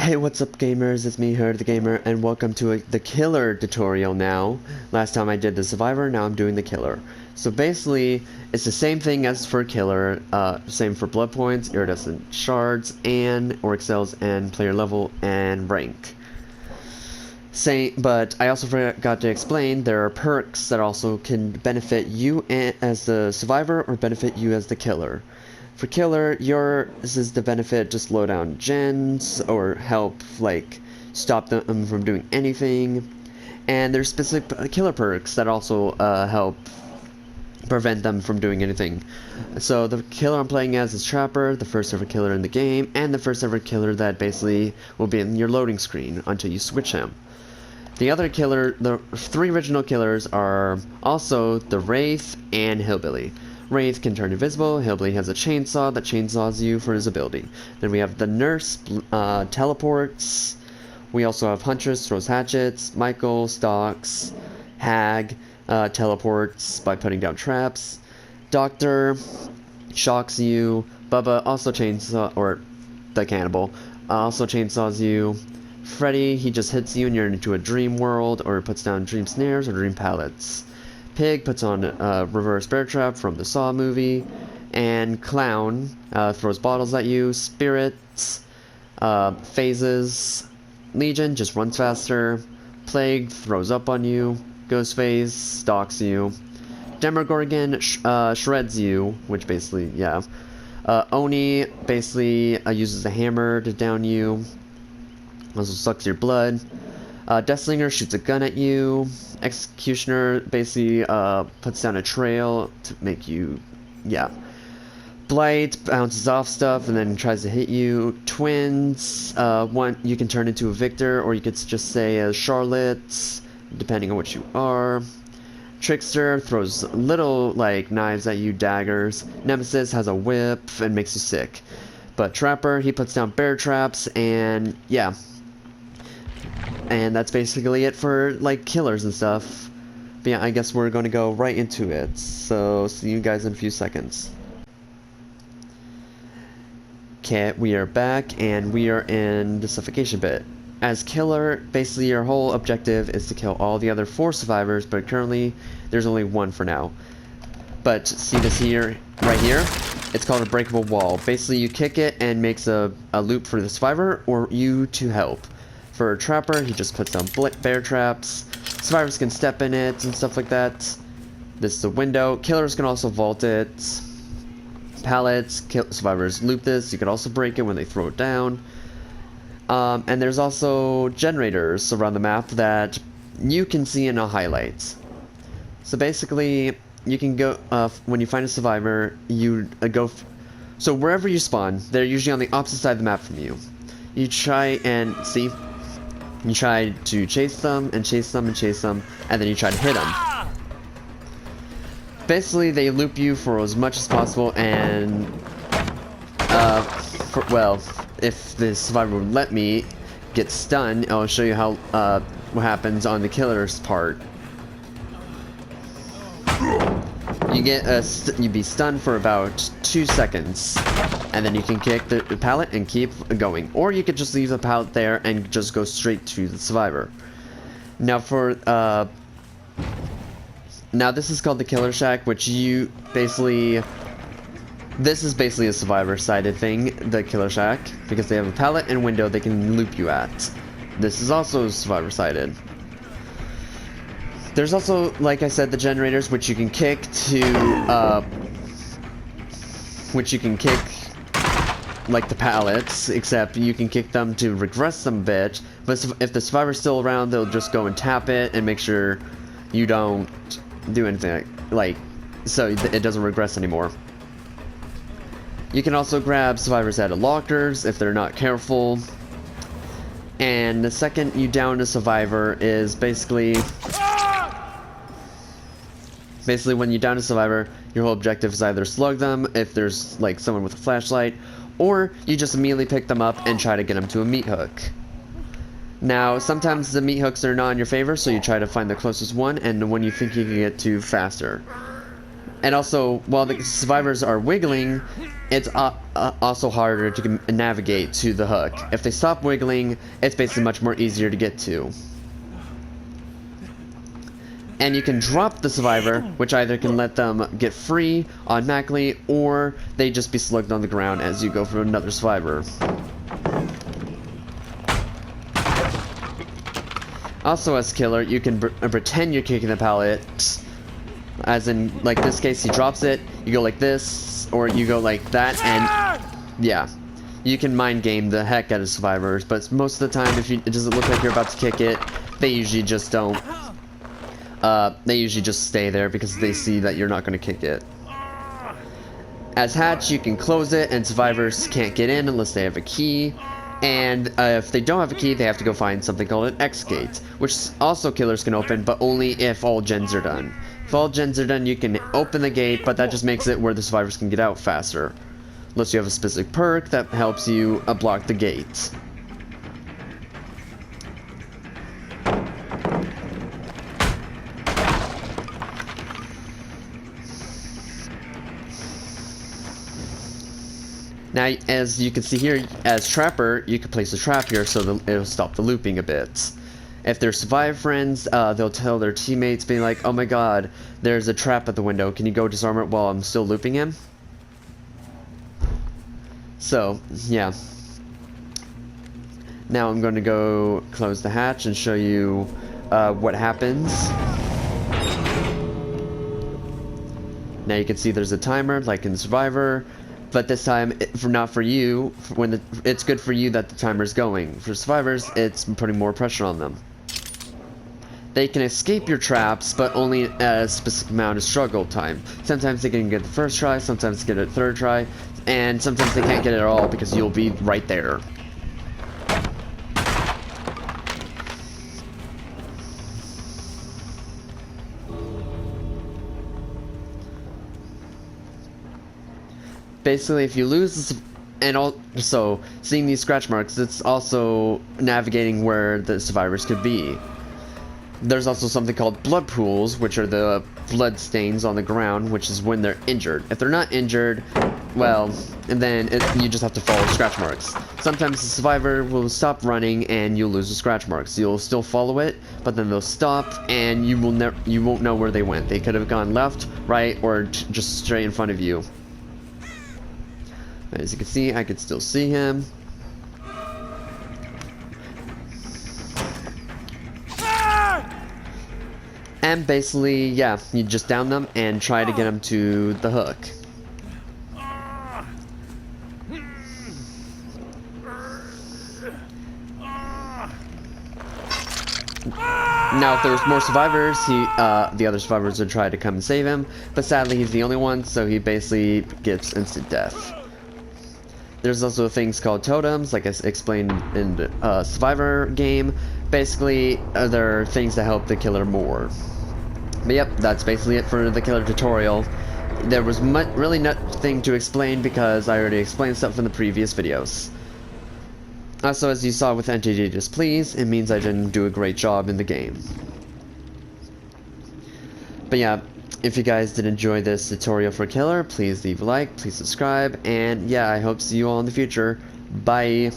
Hey, what's up gamers? It's me here, the gamer, and welcome to the killer tutorial now. Last time I did the survivor, now I'm doing the killer. So basically, it's the same thing as for killer, same for blood points, iridescent shards, and auric cells, and player level, and rank. But I also forgot to explain, there are perks that also can benefit you as the survivor, or benefit you as the killer. For killer, yours is the benefit to slow down gens or help stop them from doing anything. And there's specific killer perks that also help prevent them from doing anything. So the killer I'm playing as is Trapper, the first ever killer in the game, and the first ever killer that basically will be in your loading screen until you switch him. The other killer, the three original killers are also the Wraith and Hillbilly. Wraith can turn invisible, Hillbilly has a chainsaw that chainsaws you for his ability. Then we have the Nurse, teleports. We also have Huntress, throws hatchets. Michael stalks. Hag teleports by putting down traps. Doctor shocks you. Bubba also chainsaw, or the cannibal, also chainsaws you. Freddy, he just hits you and you're into a dream world, or puts down dream snares or dream pallets. Pig puts on a reverse bear trap from the Saw movie, and Clown throws bottles at you. Spirits phases. Legion just runs faster. Plague throws up on you. Ghostface stalks you. Demogorgon shreds you, which basically, yeah. Oni basically uses a hammer to down you. Also sucks your blood. Deathslinger shoots a gun at you. Executioner basically puts down a trail to make you, yeah. Blight bounces off stuff and then tries to hit you. Twins, one you can turn into a Victor, or you could just say a Charlotte, depending on what you are. Trickster throws little knives at you, daggers. Nemesis has a whip and makes you sick. But Trapper, he puts down bear traps, and yeah. And that's basically it for killers and stuff. But yeah, I guess we're going to go right into it. So see you guys in a few seconds. Okay, we are back and we are in the suffocation bit. As killer, basically your whole objective is to kill all the other 4 survivors, but currently there's only 1 for now. But see this here, right here? It's called a breakable wall. Basically you kick it and makes a loop for the survivor or you to help. For a Trapper, he just puts down bear traps. Survivors can step in it and stuff like that. This is a window. Killers can also vault it. Pallets, survivors loop this. You can also break it when they throw it down. And there's also generators around the map that you can see in a highlight. So basically, you can go, when you find a survivor, you go, so wherever you spawn, they're usually on the opposite side of the map from you. You try and see. You try to chase them, and chase them, and chase them, and then you try to hit them. Basically, they loop you for as much as possible, and, well, if the survivor would let me get stunned, I'll show you how, what happens on the killer's part. You get you'd be stunned for about 2 seconds, and then you can kick the pallet and keep going. Or you could just leave the pallet there and just go straight to the survivor. Now for, now this is called the Killer Shack, which you basically, this is basically a survivor-sided thing, the Killer Shack, because they have a pallet and window they can loop you at. This is also survivor-sided. There's also, like I said, the generators, which you can kick to, like the pallets, except you can kick them to regress them a bit, but if the survivor's still around, they'll just go and tap it and make sure you don't do anything, so it doesn't regress anymore. You can also grab survivors out of lockers if they're not careful. And the second you down a survivor is basically when you down a survivor, your whole objective is either slug them if there's someone with a flashlight, or you just immediately pick them up and try to get them to a meat hook. Now, sometimes the meat hooks are not in your favor, so you try to find the closest one and the one you think you can get to faster. And also, while the survivors are wiggling, it's also harder to navigate to the hook. If they stop wiggling, it's basically much more easier to get to. And you can drop the survivor, which either can let them get free automatically, or they just be slugged on the ground as you go for another survivor. Also, as killer, you can pretend you're kicking the pallet, as in, like this case, he drops it, you go like this, or you go like that, and yeah. You can mind game the heck out of survivors, but most of the time, if it doesn't look like you're about to kick it, they usually just don't. They usually just stay there because they see that you're not going to kick it. As hatch, you can close it, and survivors can't get in unless they have a key. And if they don't have a key, they have to go find something called an X gate, which also killers can open, but only if all gens are done. If all gens are done, you can open the gate, but that just makes it where the survivors can get out faster. Unless you have a specific perk that helps you block the gate. Now, as you can see here, as Trapper, you can place a trap here so it'll stop the looping a bit. If they're survive friends, they'll tell their teammates, being like, oh my god, there's a trap at the window, can you go disarm it while I'm still looping him? So, yeah. Now I'm going to go close the hatch and show you what happens. Now you can see there's a timer, like in Survivor. But this time, not for you, it's good for you that the timer's going. For survivors, it's putting more pressure on them. They can escape your traps, but only at a specific amount of struggle time. Sometimes they can get it the first try, sometimes they get it third try, and sometimes they can't get it at all because you'll be right there. Basically, if you lose this, and also seeing these scratch marks, it's also navigating where the survivors could be. There's also something called blood pools, which are the blood stains on the ground, which is when they're injured. If they're not injured, well, and then you just have to follow scratch marks. Sometimes the survivor will stop running and you'll lose the scratch marks. You'll still follow it, but then they'll stop and you won't know where they went. They could have gone left, right, or just straight in front of you. As you can see, I can still see him. And basically, yeah, you just down them and try to get them to the hook. Now, if there's more survivors, the other survivors would try to come and save him, but sadly he's the only one, so he basically gets instant death. There's also things called totems, like I explained in the Survivor game. Basically, there are things that help the killer more. But yep, that's basically it for the killer tutorial. There was really nothing to explain because I already explained stuff in the previous videos. Also, as you saw with NTD Displease, it means I didn't do a great job in the game. But yeah, if you guys did enjoy this tutorial for Killer, please leave a like, please subscribe, and yeah, I hope to see you all in the future. Bye!